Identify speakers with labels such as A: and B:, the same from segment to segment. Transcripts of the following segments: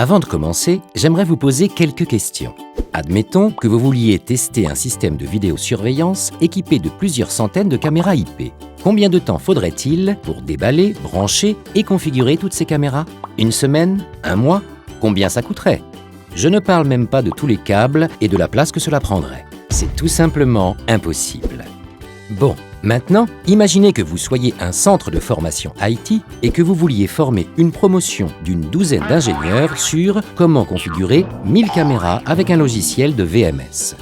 A: Avant de commencer, j'aimerais vous poser quelques questions. Admettons que vous vouliez tester un système de vidéosurveillance équipé de plusieurs centaines de caméras IP. Combien de temps faudrait-il pour déballer, brancher et configurer toutes ces caméras? Une semaine? Un mois? Combien ça coûterait? Je ne parle même pas de tous les câbles et de la place que cela prendrait. C'est tout simplement impossible. Bon, maintenant, imaginez que vous soyez un centre de formation IT et que vous vouliez former une promotion d'une douzaine d'ingénieurs sur comment configurer 1000 caméras avec un logiciel de VMS.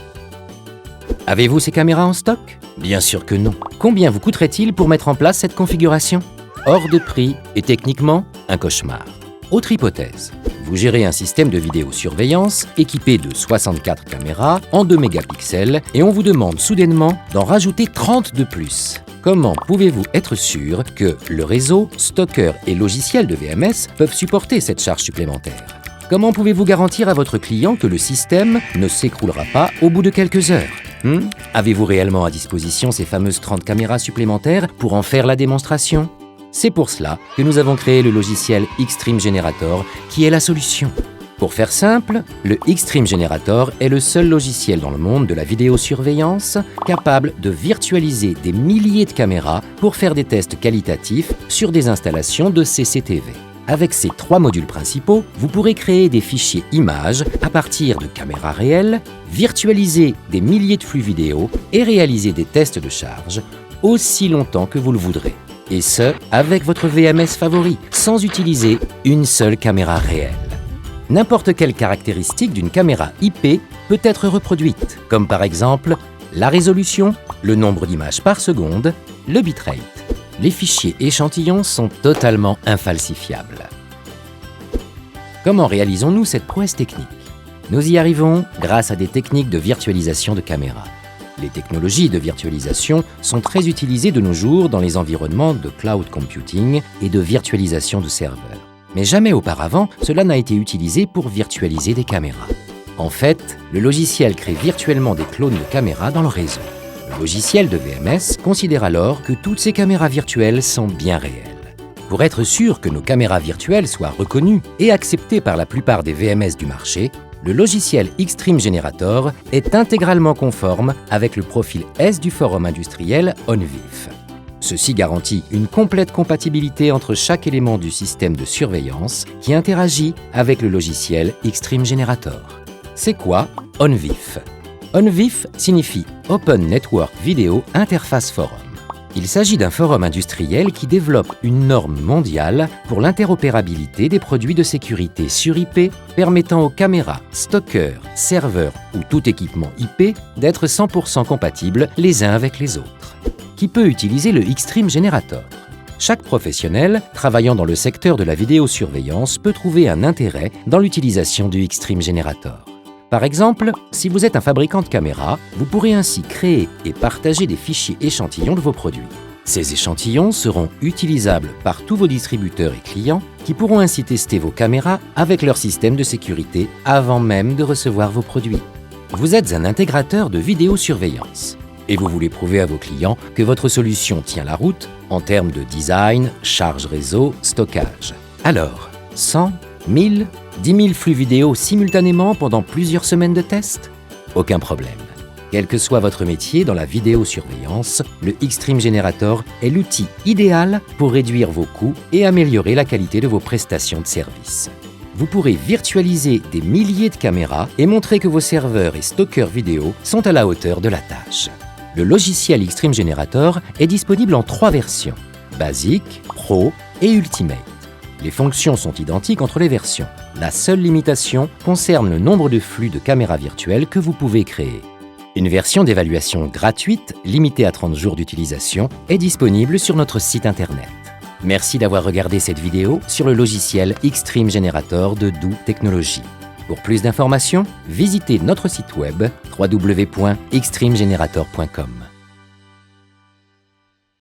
A: Avez-vous ces caméras en stock? Bien sûr que non. Combien vous coûterait-il pour mettre en place cette configuration? Hors de prix et techniquement, un cauchemar. Autre hypothèse. Vous gérez un système de vidéosurveillance équipé de 64 caméras en 2 mégapixels et on vous demande soudainement d'en rajouter 30 de plus. Comment pouvez-vous être sûr que le réseau, stockeur et logiciel de VMS peuvent supporter cette charge supplémentaire? Comment pouvez-vous garantir à votre client que le système ne s'écroulera pas au bout de quelques heures? Avez-vous réellement à disposition ces fameuses 30 caméras supplémentaires pour en faire la démonstration? C'est pour cela que nous avons créé le logiciel Xstream Generator, qui est la solution. Pour faire simple, le Xstream Generator est le seul logiciel dans le monde de la vidéosurveillance capable de virtualiser des milliers de caméras pour faire des tests qualitatifs sur des installations de CCTV. Avec ces 3 modules principaux, vous pourrez créer des fichiers images à partir de caméras réelles, virtualiser des milliers de flux vidéo et réaliser des tests de charge aussi longtemps que vous le voudrez. Et ce, avec votre VMS favori, sans utiliser une seule caméra réelle. N'importe quelle caractéristique d'une caméra IP peut être reproduite, comme par exemple la résolution, le nombre d'images par seconde, le bitrate. Les fichiers échantillons sont totalement infalsifiables. Comment réalisons-nous cette prouesse technique? Nous y arrivons grâce à des techniques de virtualisation de caméras. Les technologies de virtualisation sont très utilisées de nos jours dans les environnements de cloud computing et de virtualisation de serveurs. Mais jamais auparavant, cela n'a été utilisé pour virtualiser des caméras. En fait, le logiciel crée virtuellement des clones de caméras dans le réseau. Le logiciel de VMS considère alors que toutes ces caméras virtuelles sont bien réelles. Pour être sûr que nos caméras virtuelles soient reconnues et acceptées par la plupart des VMS du marché, le logiciel Xstream Generator est intégralement conforme avec le profil S du forum industriel ONVIF. Ceci garantit une complète compatibilité entre chaque élément du système de surveillance qui interagit avec le logiciel Xstream Generator. C'est quoi ONVIF? ONVIF signifie Open Network Video Interface Forum. Il s'agit d'un forum industriel qui développe une norme mondiale pour l'interopérabilité des produits de sécurité sur IP permettant aux caméras, stockeurs, serveurs ou tout équipement IP d'être 100% compatibles les uns avec les autres. Qui peut utiliser le Xstream Generator? Chaque professionnel travaillant dans le secteur de la vidéosurveillance peut trouver un intérêt dans l'utilisation du Xstream Generator. Par exemple, si vous êtes un fabricant de caméras, vous pourrez ainsi créer et partager des fichiers échantillons de vos produits. Ces échantillons seront utilisables par tous vos distributeurs et clients qui pourront ainsi tester vos caméras avec leur système de sécurité avant même de recevoir vos produits. Vous êtes un intégrateur de vidéosurveillance et vous voulez prouver à vos clients que votre solution tient la route en termes de design, charge réseau, stockage. Alors, 100, 1000, 10 000 flux vidéo simultanément pendant plusieurs semaines de tests? Aucun problème. Quel que soit votre métier dans la vidéosurveillance, le Xstream Generator est l'outil idéal pour réduire vos coûts et améliorer la qualité de vos prestations de service. Vous pourrez virtualiser des milliers de caméras et montrer que vos serveurs et stockeurs vidéo sont à la hauteur de la tâche. Le logiciel Xstream Generator est disponible en 3 versions, Basic, Pro et Ultimate. Les fonctions sont identiques entre les versions. La seule limitation concerne le nombre de flux de caméras virtuelles que vous pouvez créer. Une version d'évaluation gratuite, limitée à 30 jours d'utilisation, est disponible sur notre site internet. Merci d'avoir regardé cette vidéo sur le logiciel Xstream Generator de Doux Technologies. Pour plus d'informations, visitez notre site web www.xstreamgenerator.com.